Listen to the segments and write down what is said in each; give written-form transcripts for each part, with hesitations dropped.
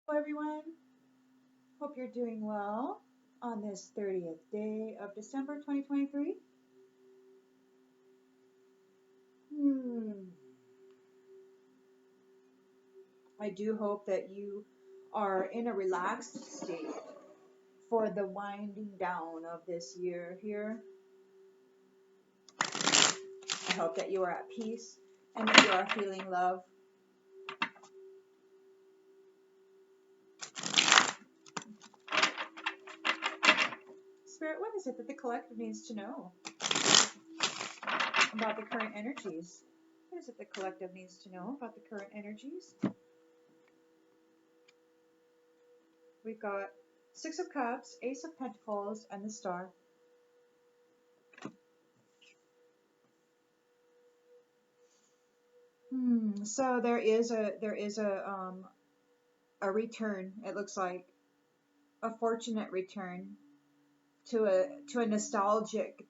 Hello, everyone. Hope you're doing well on this 30th day of December 2023. Hmm. I do hope that you are in a relaxed state for the winding down of this year here. I hope that you are at peace and that you are feeling love. Spirit, what is it that the collective needs to know about the current energies? What is it the collective needs to know about the current energies? We've got Six of Cups, Ace of Pentacles, and the Star. So there is a return. It looks like a fortunate return to a nostalgic,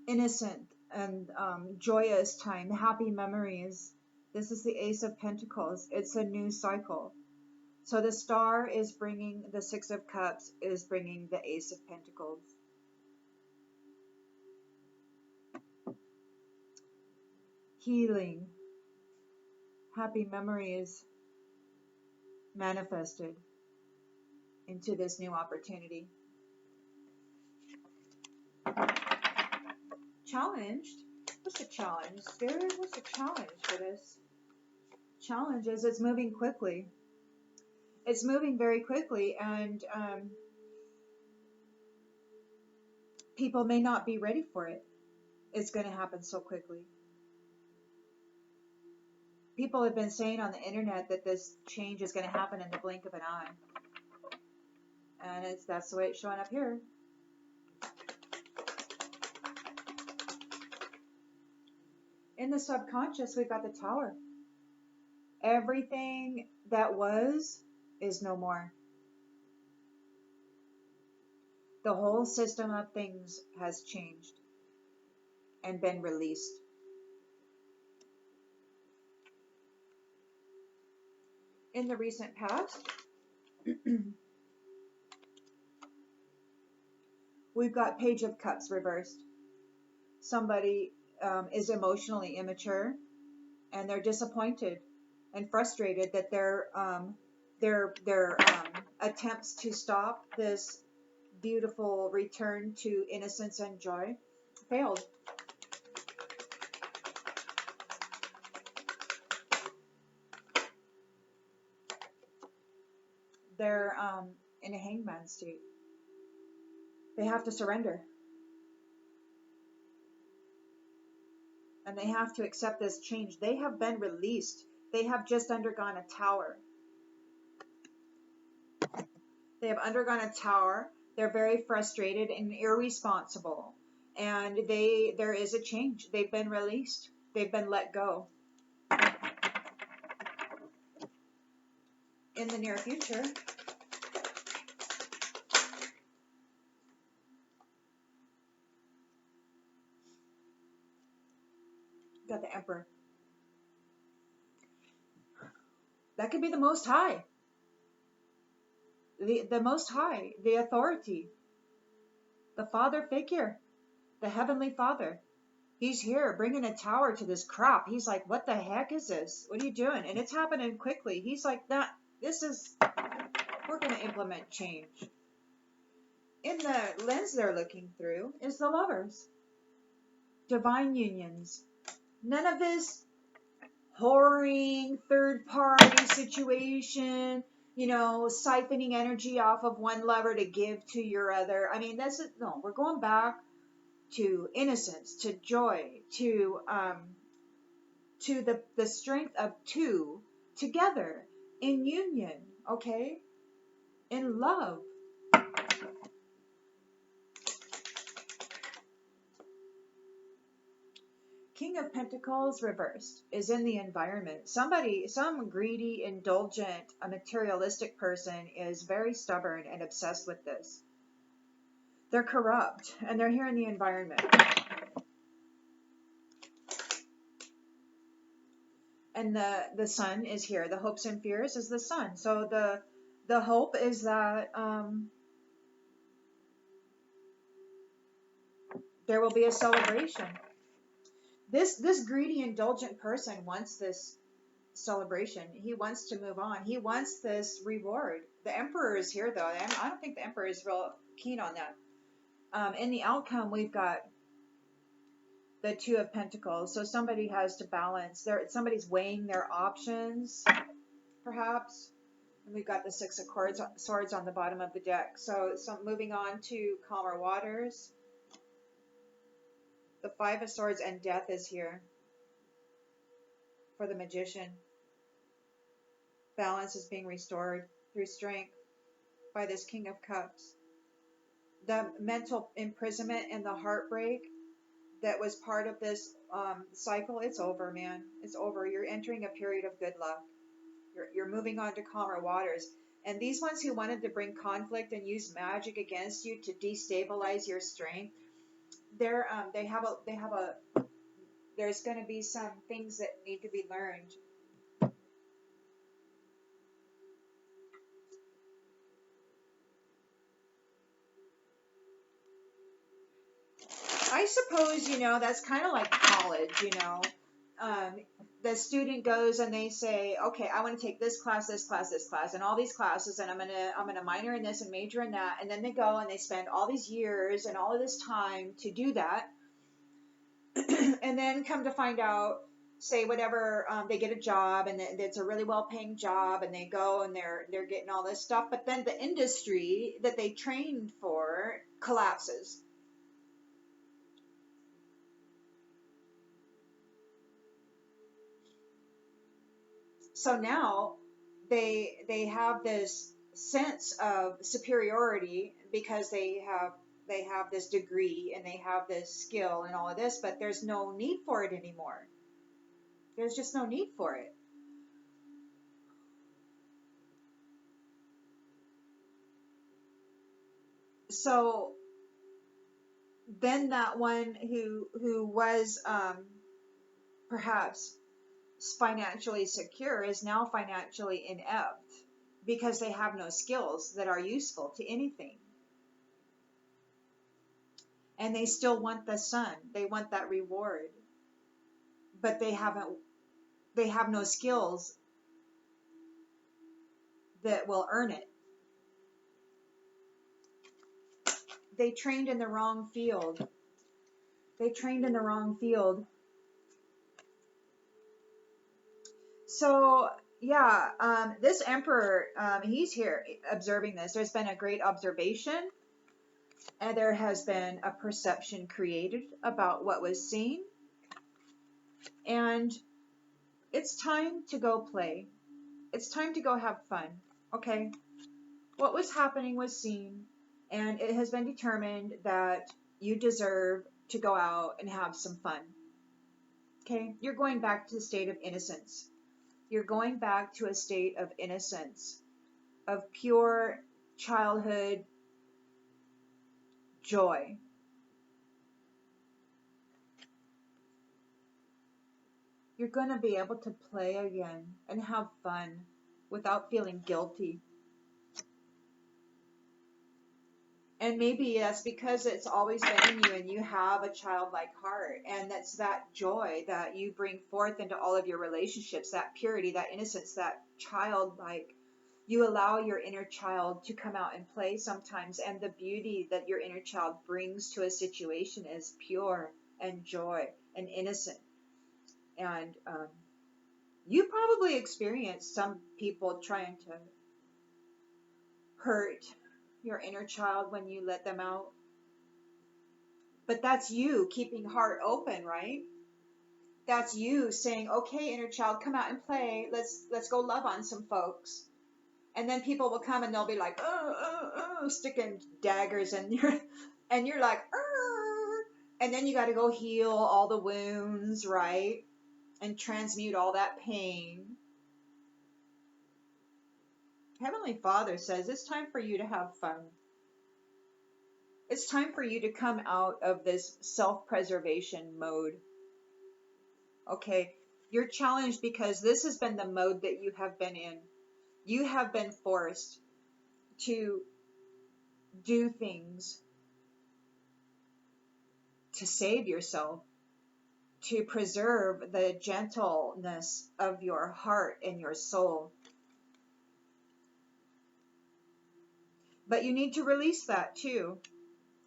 innocent and joyous time, happy memories. This is the Ace of Pentacles. It's a new cycle. So the Star is bringing the Six of Cups, is bringing the Ace of Pentacles. Healing, happy memories manifested into this new opportunity. Challenged? What's the challenge? Spirit, what's the challenge for this? Challenge is it's moving quickly. It's moving very quickly, and people may not be ready for it. It's going to happen so quickly. People have been saying on the internet that this change is going to happen in the blink of an eye. And that's the way it's showing up here. In the subconscious, we've got the Tower. Everything that was is no more. The whole system of things has changed and been released. In the recent past, we've got Page of Cups reversed. Somebody is emotionally immature, and they're disappointed and frustrated that their attempts to stop this beautiful return to innocence and joy failed. They're in a hangman state. They have to surrender. And they have to accept this change. They have been released. They have just undergone a tower. They have undergone a tower. They're very frustrated and irresponsible. And there is a change. They've been released. They've been let go. In the near future, got the Emperor. That could be the Most High. The Most High, the authority, the Father figure, the Heavenly Father. He's here bringing a tower to this crap. He's like, what the heck is this? What are you doing? And it's happening quickly. He's like, we're going to implement change. In the lens they're looking through is the Lovers. Divine unions. None of this whoring, third-party situation, siphoning energy off of one lover to give to your other. I mean, we're going back to innocence, to joy, to the strength of two together in union, okay? In love. King of Pentacles reversed is in the environment. Some greedy, indulgent, a materialistic person is very stubborn and obsessed with this. They're corrupt, and they're here in the environment. And the sun is here. The hopes and fears is the sun. So the hope is that there will be a celebration. This greedy, indulgent person wants this celebration. He wants to move on. He wants this reward. The emperor is here though, and I don't think the emperor is real keen on that. In the outcome, we've got the Two of Pentacles. So somebody has to balance. Somebody's weighing their options, perhaps. And we've got the Six of Swords on the bottom of the deck. So moving on to calmer waters. The Five of Swords and Death is here for the Magician. Balance is being restored through strength by this King of Cups. The mental imprisonment and the heartbreak that was part of this cycle, it's over, man. It's over. You're entering a period of good luck. You're moving on to calmer waters. And these ones who wanted to bring conflict and use magic against you to destabilize your strength, there's going to be some things that need to be learned. I suppose, that's kind of like college, the student goes and they say, okay, I want to take this class, and all these classes, and I'm gonna minor in this and major in that, and then they go and they spend all these years and all of this time to do that, and then come to find out, say whatever, they get a job and it's a really well-paying job, and they go and they're getting all this stuff, but then the industry that they trained for collapses. So now they have this sense of superiority because they have this degree and they have this skill and all of this, but there's no need for it anymore. There's just no need for it. So then that one who was perhaps financially secure is now financially inept because they have no skills that are useful to anything. And they still want the sun. They want that reward. But they have no skills that will earn it. They trained in the wrong field. So, yeah, this emperor, he's here observing this. There's been a great observation, and there has been a perception created about what was seen. And it's time to go play. It's time to go have fun. Okay? What was happening was seen, and it has been determined that you deserve to go out and have some fun. Okay? You're going back to the state of innocence. You're going back to a state of innocence, of pure childhood joy. You're going to be able to play again and have fun without feeling guilty. And maybe that's because it's always been in you and you have a childlike heart. And that's that joy that you bring forth into all of your relationships, that purity, that innocence, that childlike. You allow your inner child to come out and play sometimes. And the beauty that your inner child brings to a situation is pure and joy and innocent. And you probably experienced some people trying to hurt your inner child when you let them out. But that's you keeping heart open, right? That's you saying, okay, inner child, come out and play. Let's go love on some folks. And then people will come and they'll be like, sticking daggers in your, and you're like, and then you got to go heal all the wounds, right? And transmute all that pain. Heavenly Father says it's time for you to have fun. It's time for you to come out of this self-preservation mode. Okay, You're challenged because this has been the mode that you have been in. You have been forced to do things to save yourself, to preserve the gentleness of your heart and your soul. But you need to release that too,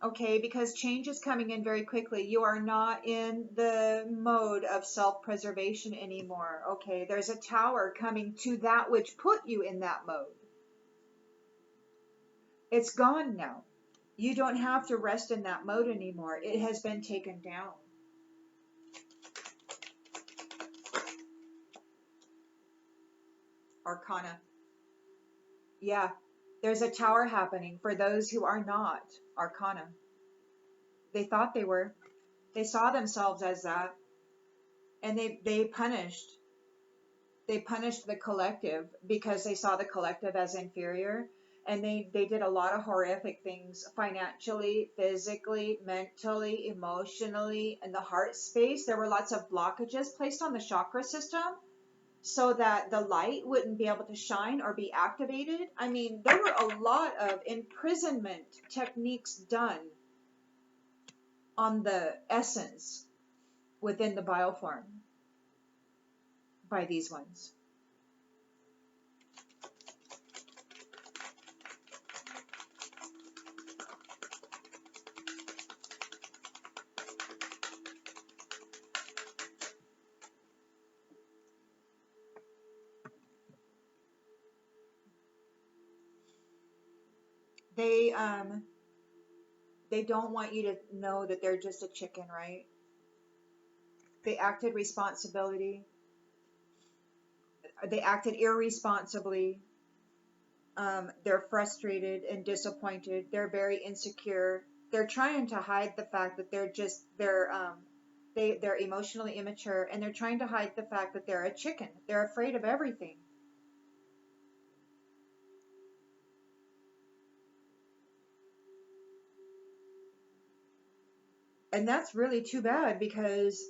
okay? Because change is coming in very quickly. You are not in the mode of self-preservation anymore, okay? There's a tower coming to that which put you in that mode. It's gone now. You don't have to rest in that mode anymore. It has been taken down. Arcana. Yeah, there's a tower happening for those who are not Arcana. They thought they were. They saw themselves as that. And they punished. They punished the collective because they saw the collective as inferior. And they did a lot of horrific things financially, physically, mentally, emotionally, in the heart space. There were lots of blockages placed on the chakra system so that the light wouldn't be able to shine or be activated. I mean, there were a lot of imprisonment techniques done on the essence within the bioform by these ones. They don't want you to know that they're just a chicken, right? They acted responsibility. They acted irresponsibly. They're frustrated and disappointed. They're very insecure. They're trying to hide the fact that they're emotionally immature, and they're trying to hide the fact that they're a chicken. They're afraid of everything. And that's really too bad because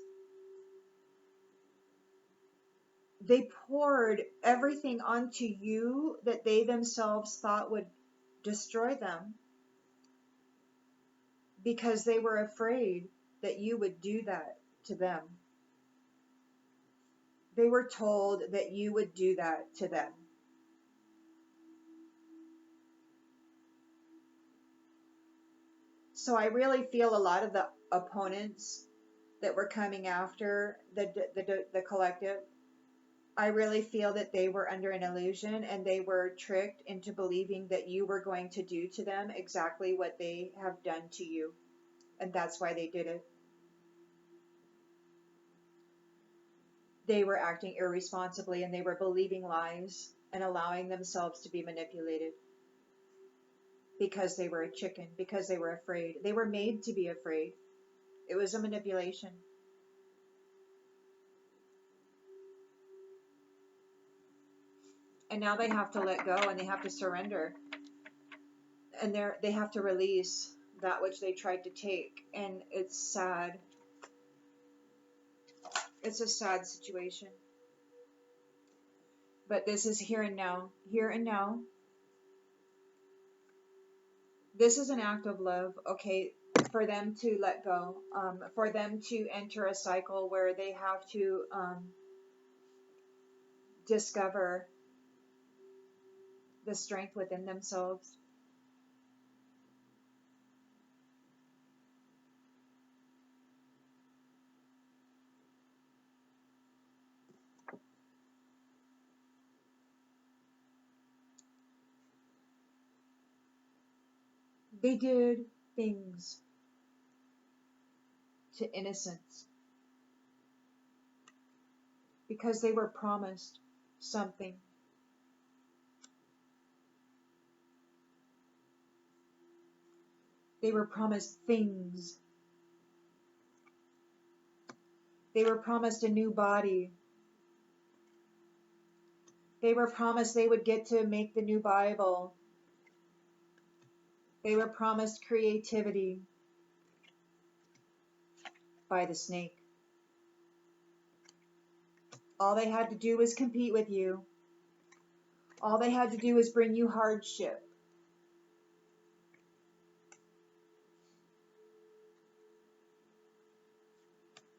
they poured everything onto you that they themselves thought would destroy them because they were afraid that you would do that to them. They were told that you would do that to them. So I really feel a lot of the opponents that were coming after the collective, I really feel that they were under an illusion and they were tricked into believing that you were going to do to them exactly what they have done to you. And that's why they did it. They were acting irresponsibly and they were believing lies and allowing themselves to be manipulated because they were a chicken, because they were afraid. They were made to be afraid. It was a manipulation. And now they have to let go and they have to surrender. And they have to release that which they tried to take. And it's sad. It's a sad situation. But this is here and now. Here and now. This is an act of love, okay, for them to let go, for them to enter a cycle where they have to discover the strength within themselves. They did things to innocence because they were promised something. They were promised things. They were promised a new body. They were promised they would get to make the new Bible. They were promised creativity by the snake. All they had to do was compete with you. All they had to do was bring you hardship.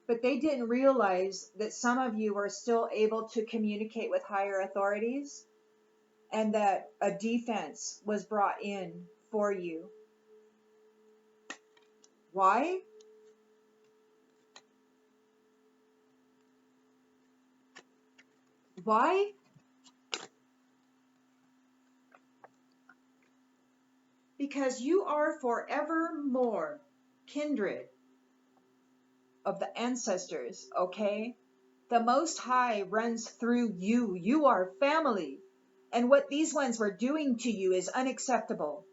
But they didn't realize that some of you are still able to communicate with higher authorities, and that a defense was brought in for you. Why? Why? Because you are forevermore kindred of the ancestors, okay? The Most High runs through you. You are family. And what these ones were doing to you is unacceptable.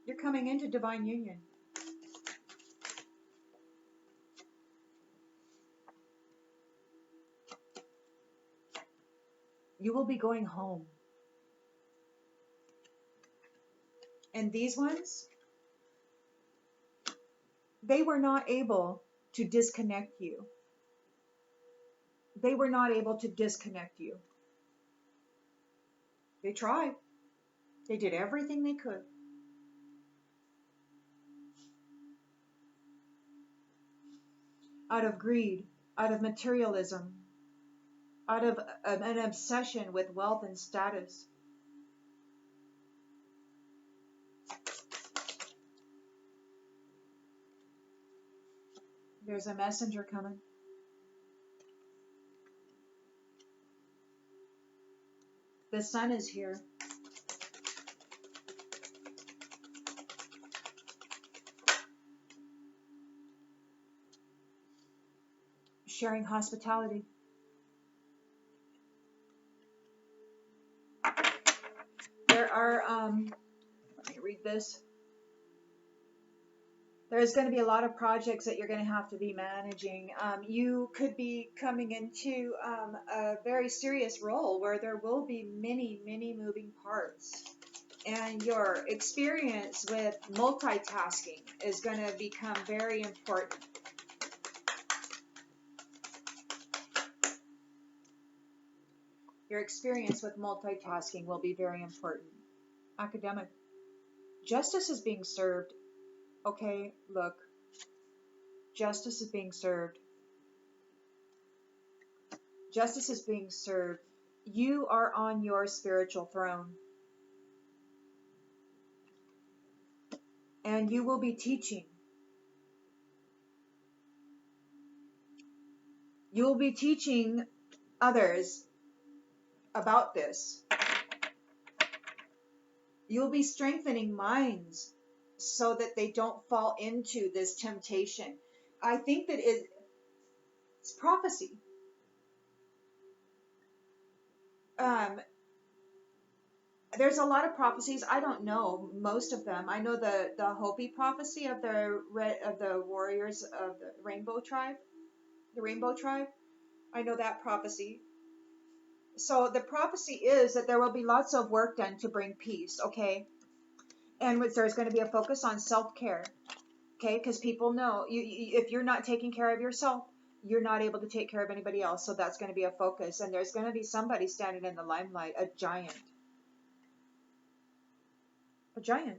You're coming into divine union. You will be going home. And these ones, they were not able to disconnect you. They were not able to disconnect you. They tried. They did everything they could. Out of greed, out of materialism, out of an obsession with wealth and status. There's a messenger coming. The sun is here. Sharing hospitality. There are, let me read this. There's going to be a lot of projects that you're going to have to be managing. You could be coming into a very serious role where there will be many, many moving parts. And your experience with multitasking is going to become very important. Your experience with multitasking will be very important. Academic. Justice is being served. Okay, look. Justice is being served. Justice is being served. You are on your spiritual throne. And you will be teaching. You will be teaching others about this. You'll be strengthening minds so that they don't fall into this temptation. I think that it's prophecy. There's a lot of prophecies. I don't know most of them. I know the Hopi prophecy of the warriors of the Rainbow Tribe. The Rainbow Tribe. I know that prophecy. So the prophecy is that there will be lots of work done to bring peace, okay? And there's going to be a focus on self-care, okay? Because people know if you're not taking care of yourself, you're not able to take care of anybody else. So that's going to be a focus. And there's going to be somebody standing in the limelight, a giant. A giant.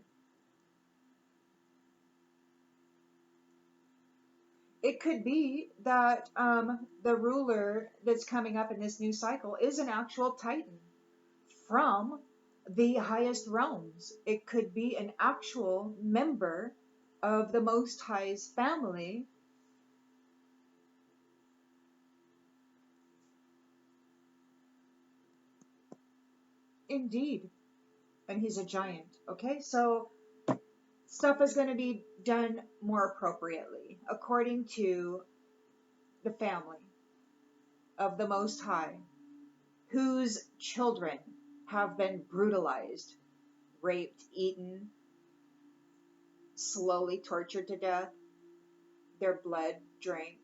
It could be that the ruler that's coming up in this new cycle is an actual titan from the highest realms. It could be an actual member of the Most High's family. Indeed. And he's a giant. Okay, so stuff is going to be done more appropriately according to the family of the Most High, whose children have been brutalized, raped, eaten, slowly tortured to death, their blood drank.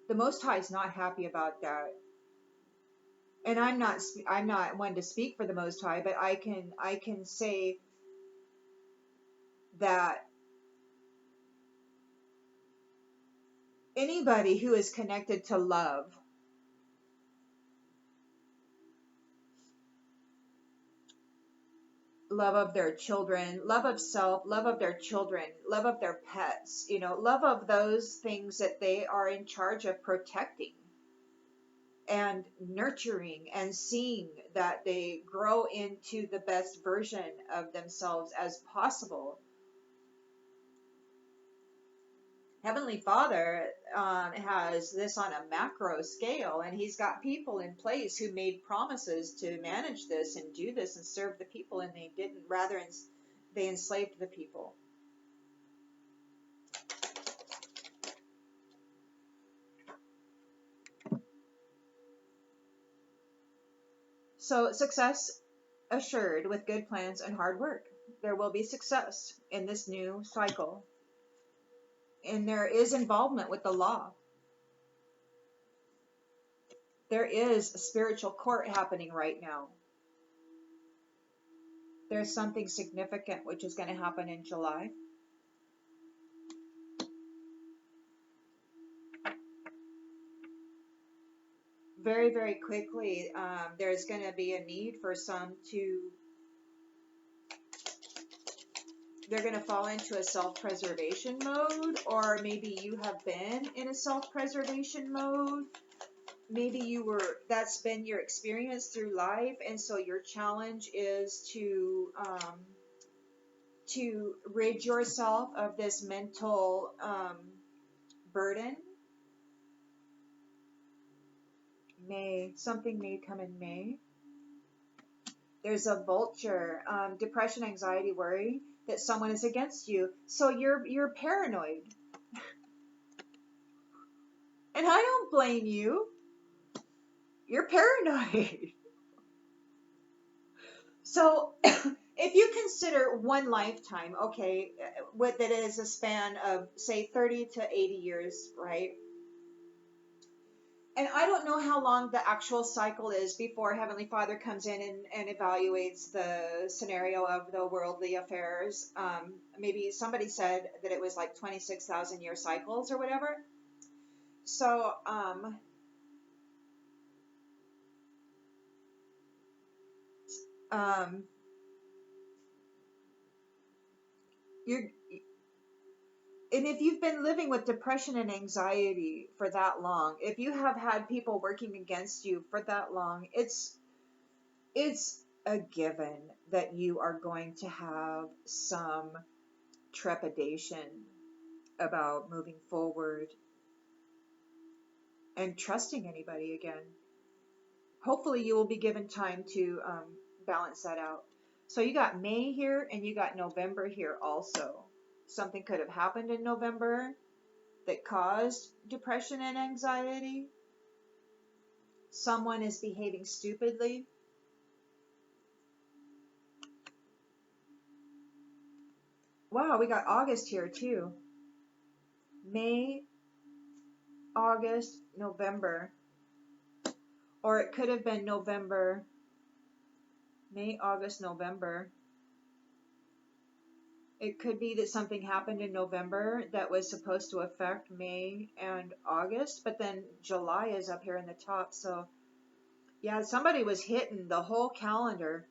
The Most High is not happy about that. And I'm not one to speak for the Most High, but I can say that anybody who is connected to love of their children, love of self, love of their children, love of their pets, love of those things that they are in charge of protecting and nurturing and seeing that they grow into the best version of themselves as possible. Heavenly Father has this on a macro scale, and he's got people in place who made promises to manage this and do this and serve the people, and they didn't. Rather, they enslaved the people. So success assured with good plans and hard work. There will be success in this new cycle. And there is involvement with the law. There is a spiritual court happening right now. There's something significant which is going to happen in July. Very, very quickly, there's going to be a need for some they're going to fall into a self-preservation mode, or maybe you have been in a self-preservation mode. Maybe that's been your experience through life, and so your challenge is to rid yourself of this mental burden. Something may come in May. There's a vulture, depression, anxiety, worry that someone is against you. So you're paranoid. And I don't blame you. You're paranoid. So if you consider one lifetime, okay, that is a span of, say, 30 to 80 years, right? And I don't know how long the actual cycle is before Heavenly Father comes in and evaluates the scenario of the worldly affairs. Maybe somebody said that it was like 26,000 year cycles or whatever. So, and if you've been living with depression and anxiety for that long, if you have had people working against you for that long, it's a given that you are going to have some trepidation about moving forward and trusting anybody again. Hopefully you will be given time to balance that out. So you got May here and you got November here also. Something could have happened in November that caused depression and anxiety. Someone is behaving stupidly. Wow, we got August here too. May, August, November. Or it could have been November, May, August, November. It could be that something happened in November that was supposed to affect May and August, but then July is up here in the top. So, yeah, somebody was hitting the whole calendar.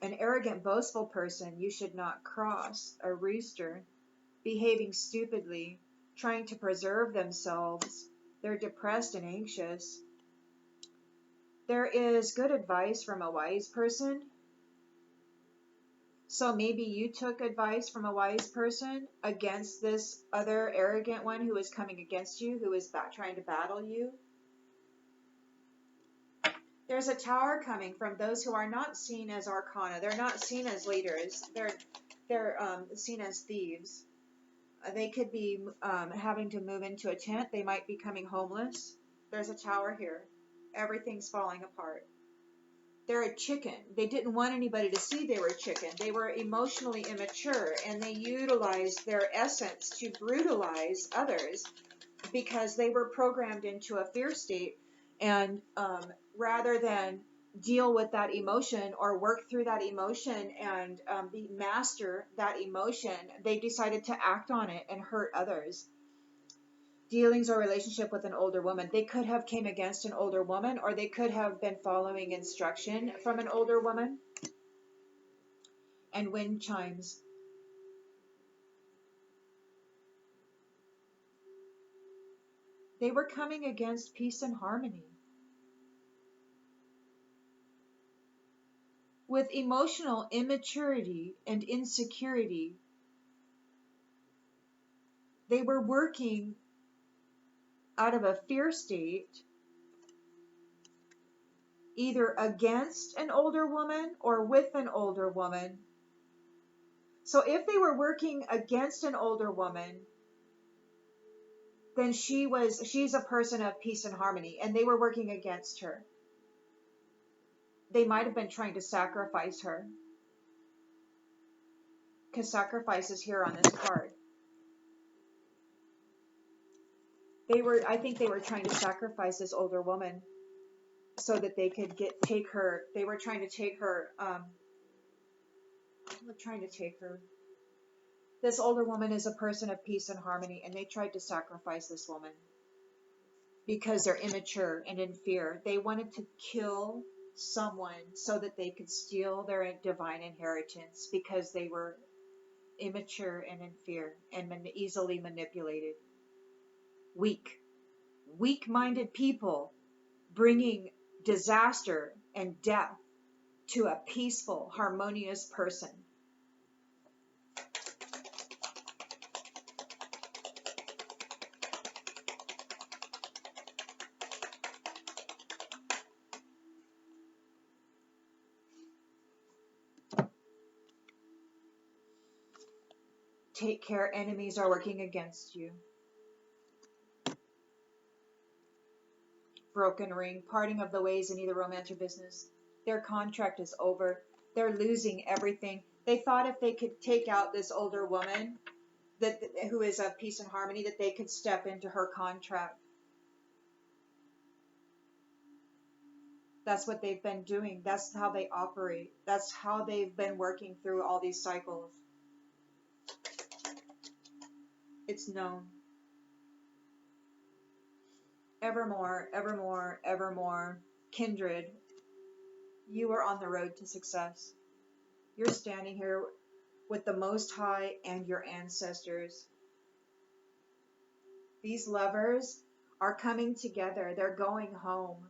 An arrogant, boastful person you should not cross. A rooster, behaving stupidly, trying to preserve themselves. They're depressed and anxious. There is good advice from a wise person. So maybe you took advice from a wise person against this other arrogant one who is coming against you, who is trying to battle you. There's a tower coming from those who are not seen as arcana. They're not seen as leaders. They're seen as thieves. They could be having to move into a tent. They might be becoming homeless. There's a tower here. Everything's falling apart. They're a chicken. They didn't want anybody to see they were a chicken. They were emotionally immature, and they utilized their essence to brutalize others because they were programmed into a fear state. And rather than deal with that emotion or work through that emotion and master that emotion, they decided to act on it and hurt others. Dealings or relationship with an older woman. They could have came against an older woman, or they could have been following instruction from an older woman. And wind chimes. They were coming against peace and harmony. With emotional immaturity and insecurity, they were working out of a fear state, either against an older woman or with an older woman. So if they were working against an older woman, then she's a person of peace and harmony, and they were working against her. They might have been trying to sacrifice her, because sacrifice is here on this card. I think they were trying to sacrifice this older woman so that they could take her. They were trying to take her. This older woman is a person of peace and harmony, and they tried to sacrifice this woman because they're immature and in fear. They wanted to kill someone so that they could steal their divine inheritance because they were immature and in fear and easily manipulated. Weak-minded people bringing disaster and death to a peaceful, harmonious person. Take care, enemies are working against you. Broken ring, parting of the ways in either romance or business. Their contract is over. They're losing everything. They thought if they could take out this older woman who is of peace and harmony, that they could step into her contract. That's what they've been doing. That's how they operate. That's how they've been working through all these cycles. It's known. Evermore, evermore, evermore. Kindred, you are on the road to success. You're standing here with the Most High and your ancestors. These lovers are coming together. They're going home.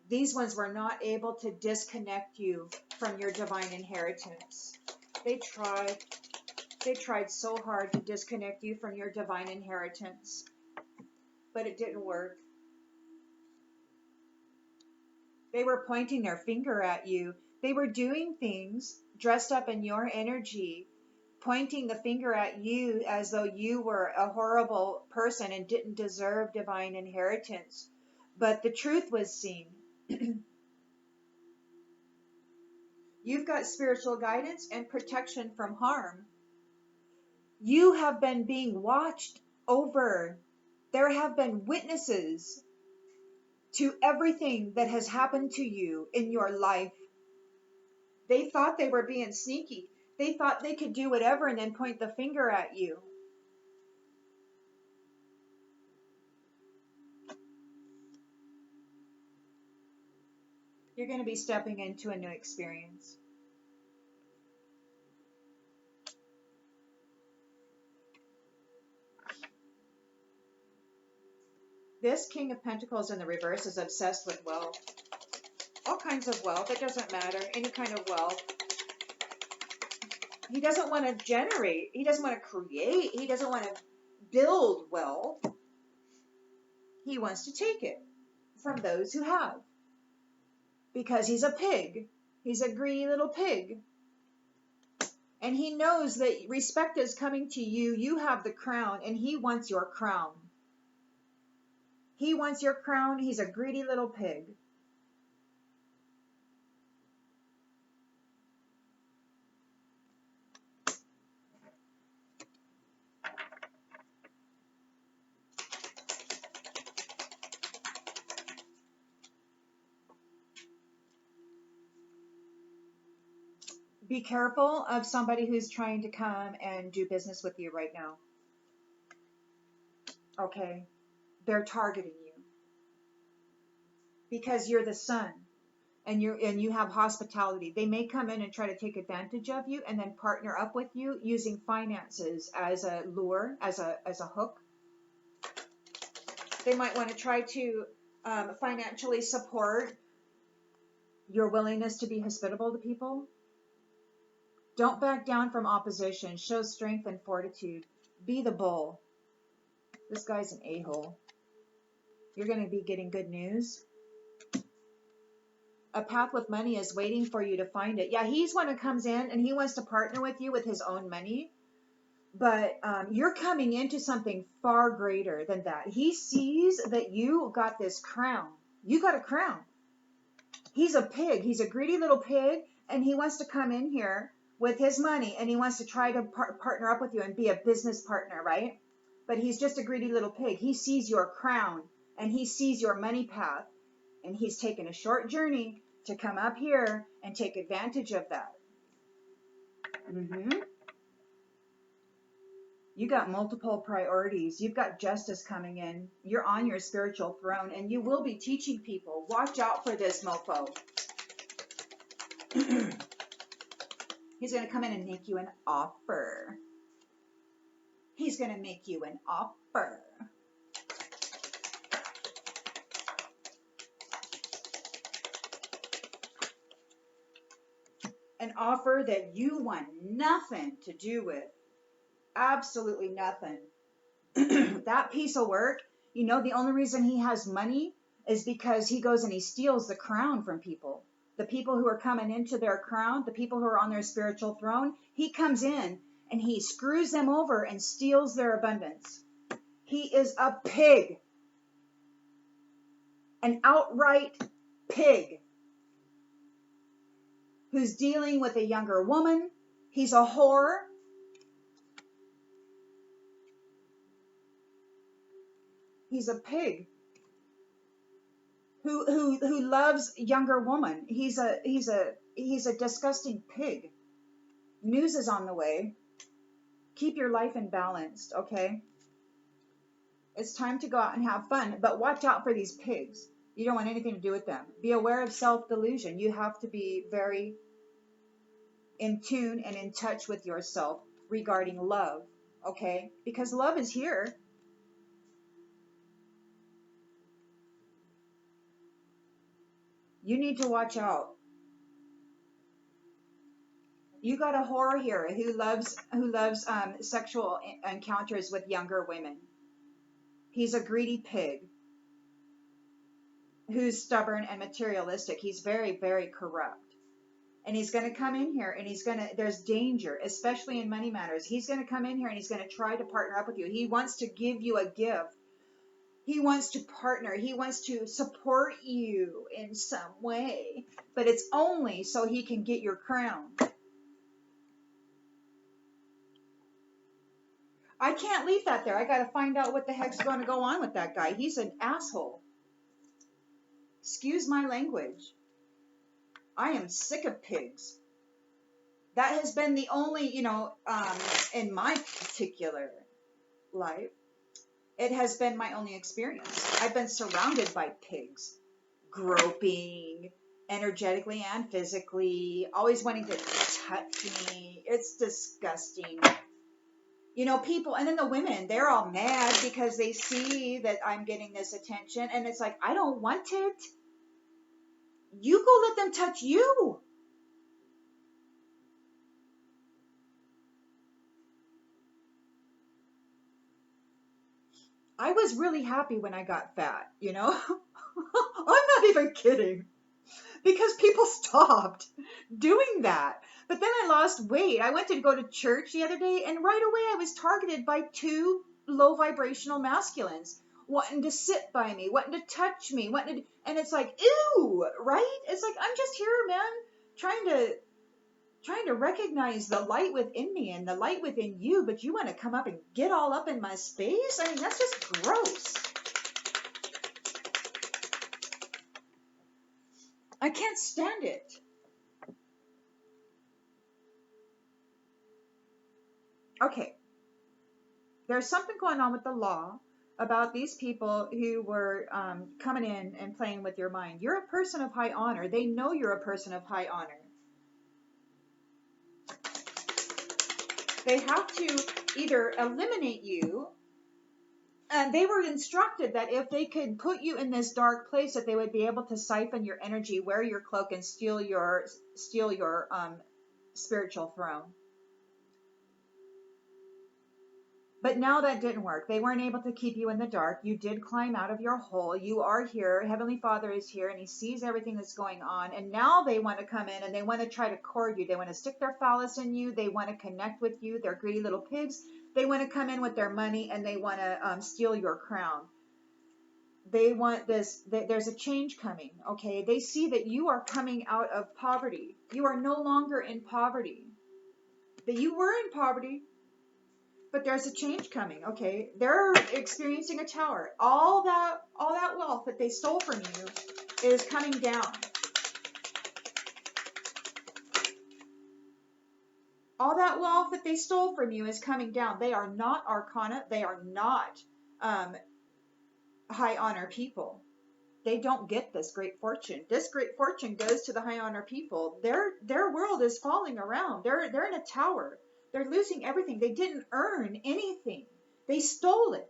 These ones were not able to disconnect you from your divine inheritance. They tried so hard to disconnect you from your divine inheritance, but it didn't work. They were pointing their finger at you. They were doing things dressed up in your energy, pointing the finger at you as though you were a horrible person and didn't deserve divine inheritance. But the truth was seen. You've got spiritual guidance and protection from harm. You have been being watched over. There have been witnesses to everything that has happened to you in your life. They thought they were being sneaky. They thought they could do whatever and then point the finger at you. You're going to be stepping into a new experience. This King of Pentacles in the reverse is obsessed with wealth. All kinds of wealth. It doesn't matter. Any kind of wealth. He doesn't want to generate. He doesn't want to create. He doesn't want to build wealth. He wants to take it from those who have. Because he's a pig. He's a greedy little pig. And he knows that respect is coming to you. You have the crown, and he wants your crown. He wants your crown. He's a greedy little pig. Be careful of somebody who's trying to come and do business with you right now. Okay? They're targeting you because you're the sun and you have hospitality. They may come in and try to take advantage of you and then partner up with you using finances as a lure, as a hook. They might want to try to financially support your willingness to be hospitable to people. Don't back down from opposition. Show strength and fortitude. Be the bull. This guy's an a-hole. You're going to be getting good news. A path with money is waiting for you to find it. Yeah, he's one who comes in and he wants to partner with you with his own money. But you're coming into something far greater than that. He sees that you got this crown. You got a crown. He's a pig. He's a greedy little pig. And he wants to come in here with his money. And he wants to try to partner up with you and be a business partner, right? But he's just a greedy little pig. He sees your crown. And he sees your money path. And he's taken a short journey to come up here and take advantage of that. You got multiple priorities. You've got justice coming in. You're on your spiritual throne, and you will be teaching people. Watch out for this mofo. He's going to come in and make you an offer. He's going to make you an offer. An offer that you want nothing to do with. Absolutely nothing. That piece of work, you know, the only reason he has money is because he goes and he steals the crown from people. The people who are coming into their crown, the people who are on their spiritual throne, he comes in and he screws them over and steals their abundance. He is a pig. An outright pig. Who's dealing with a younger woman. He's a whore. He's a pig who loves younger woman. He's a disgusting pig. News is on the way. Keep your life in balance, okay? It's time to go out and have fun, but watch out for these pigs. You don't want anything to do with them. Be aware of self-delusion. You have to be very in tune and in touch with yourself regarding love, okay? Because love is here. You need to watch out. You got a whore here who loves sexual encounters with younger women. He's a greedy pig who's stubborn and materialistic. He's very, very corrupt. And he's going to come in here and there's danger, especially in money matters. He's going to come in here and he's going to try to partner up with you. He wants to give you a gift. He wants to partner. He wants to support you in some way. But it's only so he can get your crown. I can't leave that there. I got to find out what the heck's going to go on with that guy. He's an asshole. Excuse my language. I am sick of pigs. That has been the only, in my particular life, it has been my only experience. I've been surrounded by pigs, groping, energetically and physically, always wanting to touch me. It's disgusting. You know, people, and then the women, they're all mad because they see that I'm getting this attention, and it's like, I don't want it. You go let them touch you. I was really happy when I got fat, you know? I'm not even kidding. Because people stopped doing that. But then I lost weight. I went to go to church the other day, and right away I was targeted by 2 low vibrational masculines wanting to sit by me, wanting to touch me, and it's like, ew, right? It's like, I'm just here, man, trying to recognize the light within me and the light within you, but you want to come up and get all up in my space? I mean, that's just gross. I can't stand it. Okay. There's something going on with the law about these people who were coming in and playing with your mind. You're a person of high honor. They know you're a person of high honor. They have to either eliminate you, and they were instructed that if they could put you in this dark place, that they would be able to siphon your energy, wear your cloak, and steal your spiritual throne. But now that didn't work. They weren't able to keep you in the dark. You did climb out of your hole. You are here. Heavenly Father is here, and he sees everything that's going on. And now they want to come in and they want to try to cord you. They want to stick their phallus in you. They want to connect with you. They're greedy little pigs. They want to come in with their money, and they want to steal your crown. They want this. There's a change coming, okay? They see that you are coming out of poverty. You are no longer in poverty. That you were in poverty, but there's a change coming, okay? They're experiencing a tower. All that wealth that they stole from you is coming down. All that wealth that they stole from you is coming down. They are not arcana. They are not high honor people. They don't get this great fortune. This great fortune goes to the high honor people. Their world is falling around. They're in a tower. They're losing everything. They didn't earn anything. They stole it.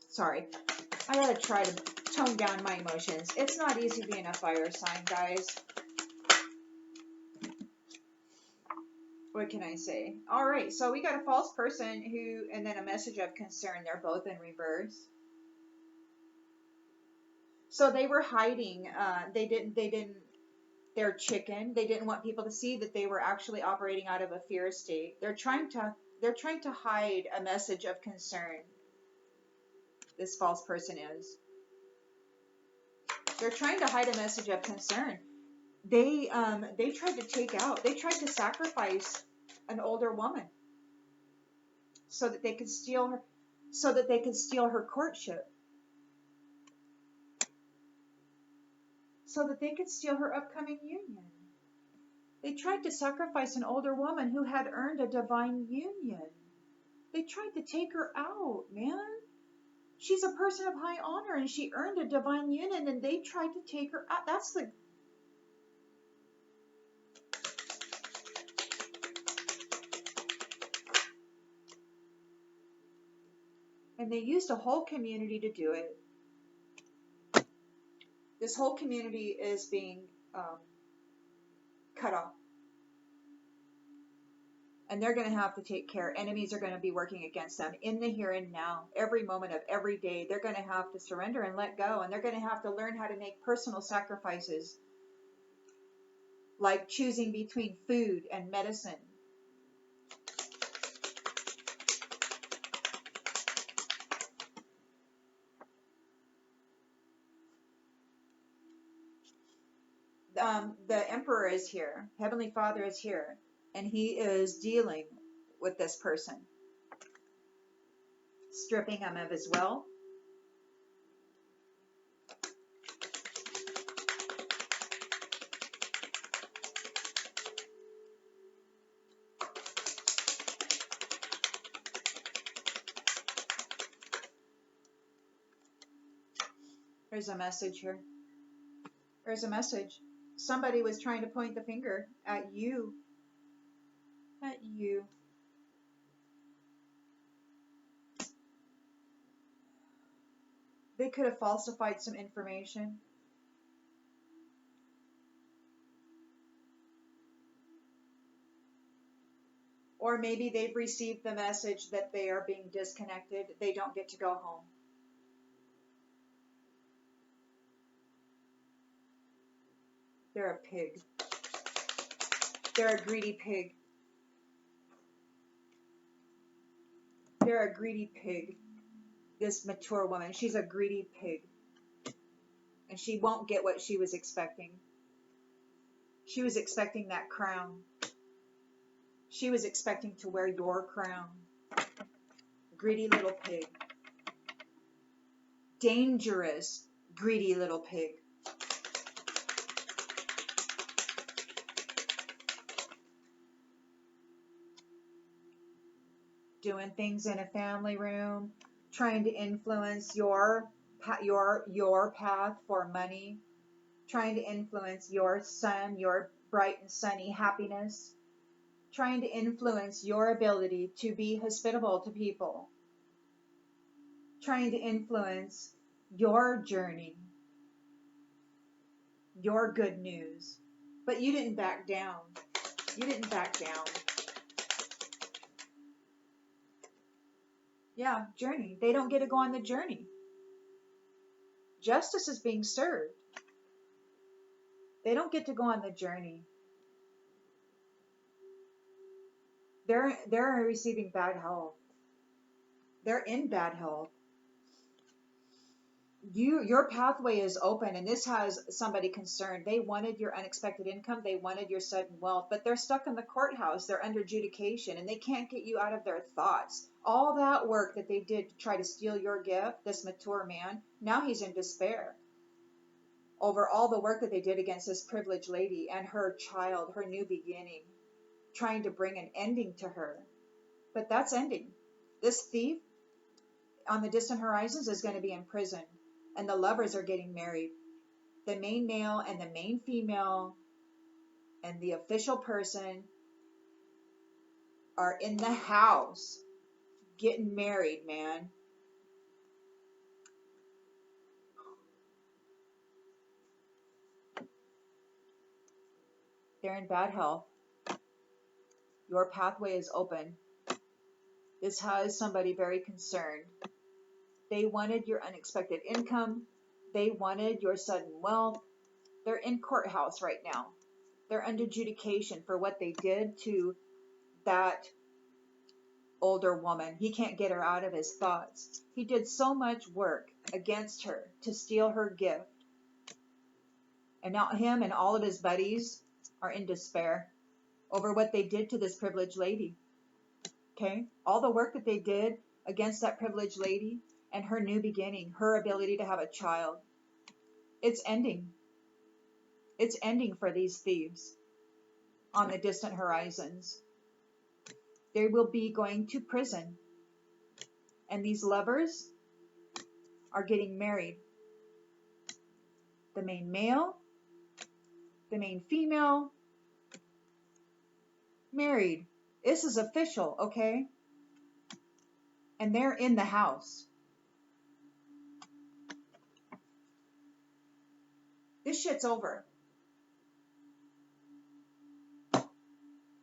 Sorry. I gotta try to tone down my emotions. It's not easy being a fire sign, guys. What can I say? All right, so we got a false person who, and then a message of concern. They're both in reverse. So they were hiding. They're chicken. They didn't want people to see that they were actually operating out of a fear state. They're trying to hide a message of concern. This false person is. They're trying to hide a message of concern. They tried to sacrifice an older woman so that they could steal her courtship. So that they could steal her upcoming union. They tried to sacrifice an older woman who had earned a divine union. They tried to take her out, man. She's a person of high honor and she earned a divine union, and they tried to take her out. And they used a whole community to do it. This whole community is being cut off. And they're going to have to take care. Enemies are going to be working against them in the here and now. Every moment of every day, they're going to have to surrender and let go. And they're going to have to learn how to make personal sacrifices, like choosing between food and medicine. The Emperor is here. Heavenly Father is here. And he is dealing with this person. Stripping him of his wealth. There's a message here. There's a message. Somebody was trying to point the finger at you. At you. They could have falsified some information. Or maybe they've received the message that they are being disconnected. They don't get to go home. They're a pig. They're a greedy pig. They're a greedy pig. This mature woman, she's a greedy pig. And she won't get what she was expecting. She was expecting that crown. She was expecting to wear your crown. Greedy little pig. Dangerous, greedy little pig. doing things in a family room, trying to influence your path for money, trying to influence your sun, your bright and sunny happiness, trying to influence your ability to be hospitable to people, trying to influence your journey, your good news. But you didn't back down. You didn't back down. Yeah, journey. They don't get to go on the journey. Justice is being served. They don't get to go on the journey. They're receiving bad health. They're in bad health. Your pathway is open, and this has somebody concerned. They wanted your unexpected income, they wanted your sudden wealth, but they're stuck in the courthouse. They're under adjudication, and they can't get you out of their thoughts. All that work that they did to try to steal your gift, this mature man, now he's in despair over all the work that they did against this privileged lady and her child, her new beginning, trying to bring an ending to her. But that's ending. This thief on the distant horizons is going to be in prison, and the lovers are getting married. The main male and the main female and the official person are in the house getting married, man. They're in bad health. Your pathway is open. This has somebody very concerned. They wanted your unexpected income. They wanted your sudden wealth. They're in courthouse right now. They're under adjudication for what they did to that older woman. He can't get her out of his thoughts. He did so much work against her to steal her gift. And now him and all of his buddies are in despair over what they did to this privileged lady. Okay? All the work that they did against that privileged lady and her new beginning, her ability to have a child. It's ending. It's ending for these thieves on the distant horizons. They will be going to prison. And these lovers are getting married. The main male, the main female, married. This is official, okay? And they're in the house. This shit's over.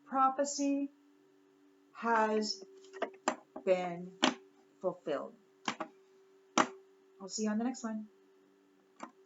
Prophecy has been fulfilled. I'll see you on the next one.